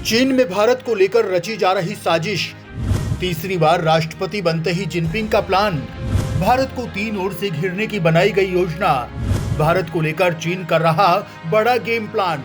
चीन में भारत को लेकर रची जा रही साजिश। तीसरी बार राष्ट्रपति बनते ही जिनपिंग का प्लान। भारत को तीन ओर से घेरने की बनाई गई योजना। भारत को लेकर चीन कर रहा बड़ा गेम प्लान।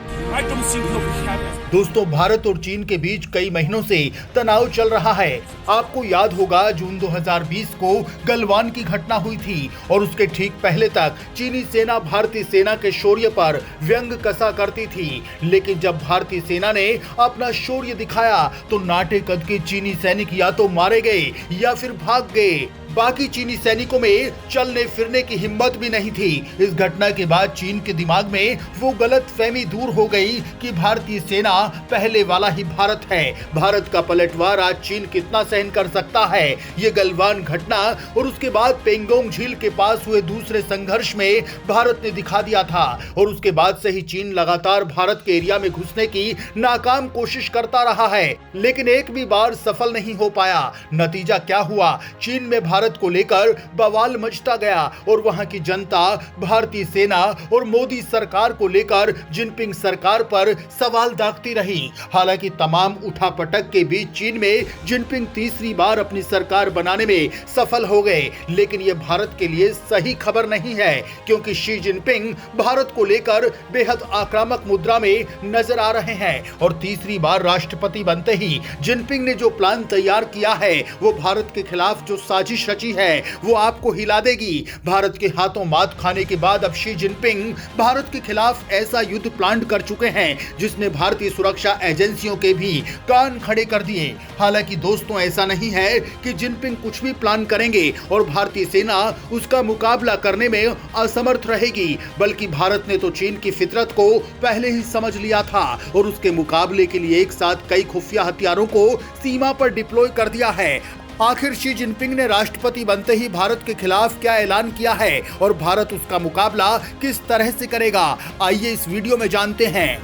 दोस्तों, भारत और चीन के बीच कई महीनों से तनाव चल रहा है। आपको याद होगा जून 2020 को गलवान की घटना हुई थी और उसके ठीक पहले तक चीनी सेना भारतीय सेना के शौर्य पर व्यंग कसा करती थी। लेकिन जब भारतीय सेना ने अपना शौर्य दिखाया तो नाटे कद के चीनी सैनिक या तो मारे गए या फिर भाग गए। बाकी चीनी सैनिकों में चलने फिरने की हिम्मत भी नहीं थी। इस घटना के बाद चीन के दिमाग में वो गलत फहमी दूर हो गई कि भारतीय सेना पहले वाला ही भारत है। भारत का पलटवार आज चीन कितना सहन कर सकता है, ये गलवान घटना और उसके बाद पेंगोंग झील के पास हुए दूसरे संघर्ष में भारत ने दिखा दिया था। और उसके बाद से ही चीन लगातार भारत के एरिया में घुसने की नाकाम कोशिश करता रहा है, लेकिन एक भी बार सफल नहीं हो पाया। नतीजा क्या हुआ? चीन में भारत को लेकर बवाल मचता गया और वहां की जनता भारतीय सेना और मोदी सरकार को लेकर जिनपिंग सरकार पर सवाल दागती रही। हालांकि तमाम उठापटक के बीच चीन में जिनपिंग तीसरी बार अपनी सरकार बनाने में सफल हो गए। लेकिन यह भारत के लिए सही खबर नहीं है, क्योंकि शी जिनपिंग भारत को लेकर बेहद आक्रामक मुद्रा में नजर आ रहे हैं और तीसरी बार राष्ट्रपति बनते ही जिनपिंग ने जो प्लान तैयार किया है वो भारत के खिलाफ जो साजिश रची है वो आपको हिला देगी। भारत के हाथों मात खाने के बाद अब शी जिनपिंग भारत के खिलाफ ऐसा युद्ध प्लान कर चुके हैं जिसने भारतीय सुरक्षा एजेंसियों के भी कान खड़े कर दिए। हालांकि दोस्तों, ऐसा नहीं है कि जिनपिंग कुछ भी प्लान करेंगे और भारतीय सेना उसका मुकाबला करने में असमर्थ रहेगी, बल्कि भारत ने तो चीन की फितरत को पहले ही समझ लिया था और उसके मुकाबले के लिए एक साथ कई खुफिया हथियारों को सीमा पर डिप्लॉय कर दिया है। आखिर शी जिनपिंग ने राष्ट्रपति बनते ही भारत के खिलाफ क्या ऐलान किया है और भारत उसका मुकाबला किस तरह से करेगा, आइए इस वीडियो में जानते हैं।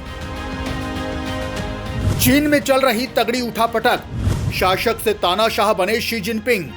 चीन में चल रही तगड़ी उठापटक, शासक से तानाशाह बने शी जिनपिंग।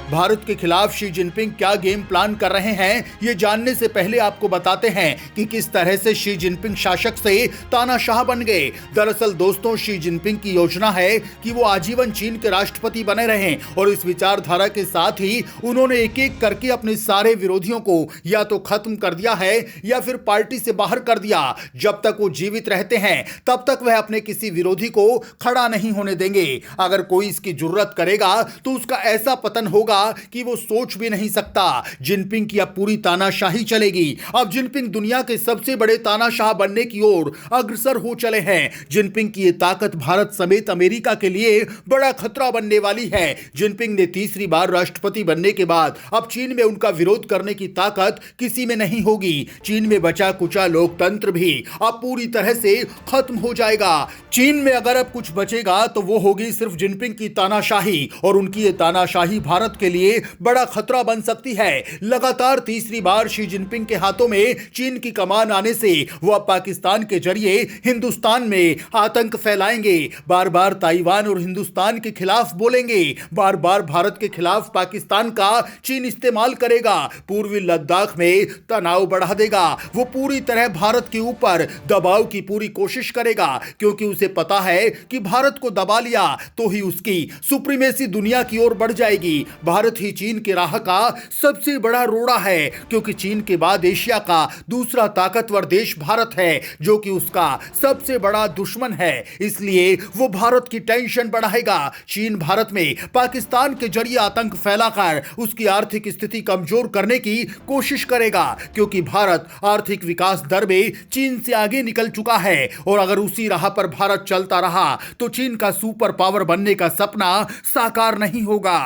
भारत के खिलाफ शी जिनपिंग क्या गेम प्लान कर रहे हैं, ये जानने से पहले आपको बताते हैं कि किस तरह से शी जिनपिंग शासक से तानाशाह बन गए। दरअसल दोस्तों, शी जिनपिंग की योजना है कि वो आजीवन चीन के राष्ट्रपति बने रहें और इस विचारधारा के साथ ही उन्होंने एक एक करके अपने सारे विरोधियों को या तो खत्म कर दिया है या फिर पार्टी से बाहर कर दिया। जब तक वो जीवित रहते हैं तब तक वह अपने किसी विरोधी को खड़ा नहीं होने देंगे। अगर कोई इसकी जुर्रत करेगा तो उसका ऐसा पतन होगा कि वो सोच भी नहीं सकता। जिनपिंग की अब पूरी तानाशाही चलेगी। अब जिनपिंग दुनिया के सबसे बड़े तानाशाह बनने की ओर अग्रसर हो चले हैं। जिनपिंग की ये ताकत भारत समेत अमेरिका के लिए बड़ा खतरा बनने वाली है। जिनपिंग ने तीसरी बार राष्ट्रपति बनने के बाद अब चीन में उनका विरोध करने की ताकत किसी में नहीं होगी। चीन में बचा कुचा लोकतंत्र भी अब पूरी तरह से खत्म हो जाएगा। चीन में अगर अब कुछ बचेगा तो वो होगी सिर्फ जिनपिंग की तानाशाही और उनकी ये तानाशाही भारत के लिए बड़ा खतरा बन सकती है। लगातार तीसरी बार शी जिनपिंग के हाथों में चीन की कमान आने से वो अब पाकिस्तान के जरिए हिंदुस्तान में आतंक फैलाएंगे। बार बार ताइवान और हिंदुस्तान के खिलाफ बोलेंगे। बार बार भारत के खिलाफ पाकिस्तान का चीन इस्तेमाल करेगा। पूर्वी लद्दाख में तनाव बढ़ा देगा। वो पूरी तरह भारत के ऊपर दबाव की पूरी कोशिश करेगा, क्योंकि उसे पता है कि भारत को दबा लिया तो ही उसकी सुप्रीमेसी दुनिया की ओर बढ़ जाएगी। भारत ही चीन के राह का सबसे बड़ा रोड़ा है, क्योंकि चीन के बाद एशिया का दूसरा ताकतवर देश भारत है, जो कि उसका सबसे बड़ा दुश्मन है। इसलिए वो भारत की टेंशन बढ़ाएगा। चीन भारत में पाकिस्तान के जरिए आतंक फैलाकर उसकी आर्थिक स्थिति कमजोर करने की कोशिश करेगा, क्योंकि भारत आर्थिक विकास दर में चीन से आगे निकल चुका है और अगर उसी राह पर भारत चलता रहा तो चीन का सुपर पावर बनने का सपना साकार नहीं होगा।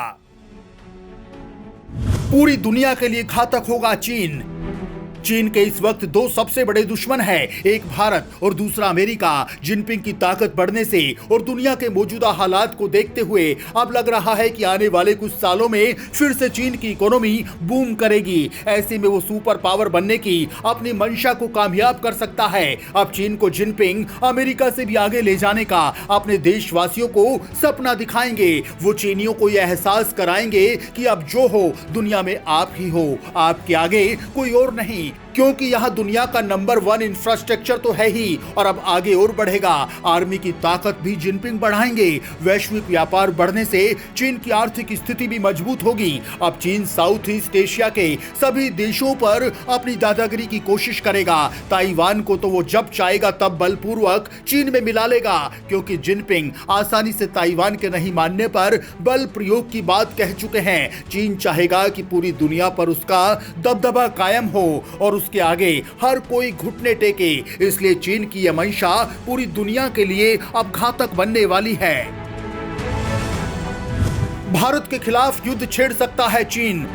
पूरी दुनिया के लिए घातक होगा चीन। चीन के इस वक्त दो सबसे बड़े दुश्मन हैं, एक भारत और दूसरा अमेरिका। जिनपिंग की ताकत बढ़ने से और दुनिया के मौजूदा हालात को देखते हुए अब लग रहा है कि आने वाले कुछ सालों में फिर से चीन की इकोनॉमी बूम करेगी। ऐसे में वो सुपर पावर बनने की अपनी मंशा को कामयाब कर सकता है। अब चीन को जिनपिंग अमेरिका से भी आगे ले जाने का अपने देशवासियों को सपना दिखाएंगे। वो चीनियों को यह एहसास कराएंगे कि अब जो हो दुनिया में आप ही हो, आपके आगे कोई और नहीं। क्योंकि यहाँ दुनिया का नंबर 1 इंफ्रास्ट्रक्चर तो है ही और अब आगे और बढ़ेगा। आर्मी की ताकत भी जिनपिंग बढ़ाएंगे। वैश्विक व्यापार बढ़ने से चीन की आर्थिक स्थिति भी मजबूत होगी। अब चीन साउथ ईस्ट एशिया के सभी देशों पर अपनी दादागिरी की कोशिश करेगा। ताइवान को तो वो जब चाहेगा तब बलपूर्वक चीन में मिला लेगा, क्योंकि जिनपिंग आसानी से ताइवान के नहीं मानने पर बल प्रयोग की बात कह चुके हैं। चीन चाहेगा कि पूरी दुनिया पर उसका दबदबा कायम हो और उसके आगे हर कोई घुटने टेके। इसलिए चीन की यह मंशा पूरी दुनिया के लिए अब घातक बनने वाली है। भारत के खिलाफ युद्ध छेड़ सकता है चीन।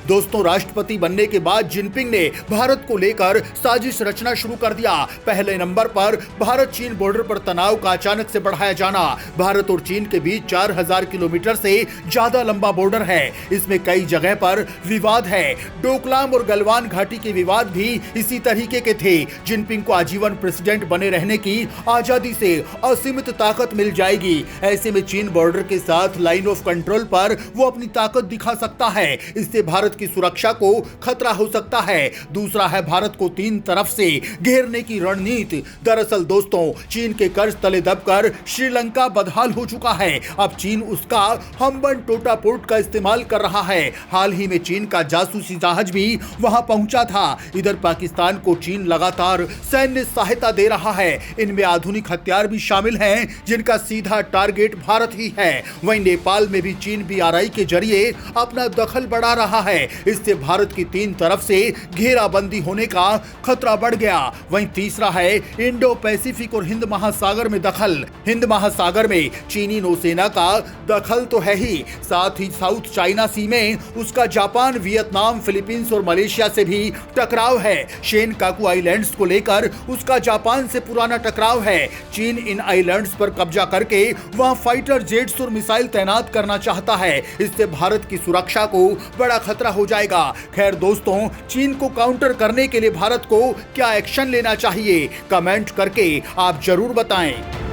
दोस्तों, राष्ट्रपति बनने के बाद जिनपिंग ने भारत को लेकर साजिश रचना शुरू कर दिया। पहले नंबर पर भारत चीन बॉर्डर पर तनाव का अचानक से बढ़ाया जाना। भारत और चीन के बीच 4000 किलोमीटर से ज्यादा लंबा बॉर्डर है। इसमें कई जगह पर विवाद है। डोकलाम और गलवान घाटी के विवाद भी इसी तरीके के थे। जिनपिंग को आजीवन प्रेसिडेंट बने रहने की आजादी से असीमित ताकत मिल जाएगी। ऐसे में चीन बॉर्डर के साथ लाइन ऑफ कंट्रोल पर वो अपनी ताकत दिखा सकता है। इससे भारत की सुरक्षा को खतरा हो सकता है। दूसरा है भारत को 3 तरफ से घेरने की रणनीति। दरअसल दोस्तों, चीन के कर्ज तले दबकर श्रीलंका बदहाल हो चुका है। अब चीन उसका हम्बन टोटा पोर्ट का इस्तेमाल कर रहा है। हाल ही में चीन का जासूसी जहाज भी वहां पहुंचा था। इधर पाकिस्तान को चीन लगातार सैन्य सहायता दे रहा है। इनमें आधुनिक हथियार भी शामिल हैं, जिनका सीधा टारगेट भारत ही है। वहीं नेपाल में भी चीन बीआरआई के जरिए अपना दखल बढ़ा रहा है। इससे भारत की 3 तरफ से घेराबंदी होने का खतरा बढ़ गया। वहीं तीसरा है इंडो पैसिफिक और हिंद महासागर में दखल। हिंद महासागर में चीनी नौसेना का दखल तो है ही, साथ ही साउथ चाइना सी में उसका जापान, वियतनाम, फिलीपींस और मलेशिया से भी टकराव है। शेनकाकू आइलैंड्स को लेकर उसका जापान से पुराना टकराव है। चीन इन आइलैंड्स पर कब्जा करके वहां फाइटर जेट्स और मिसाइल तैनात करना चाहता है। इससे भारत की सुरक्षा को बड़ा खतरा हो जाएगा। खैर दोस्तों, चीन को काउंटर करने के लिए भारत को क्या एक्शन लेना चाहिए, कमेंट करके आप जरूर बताएं।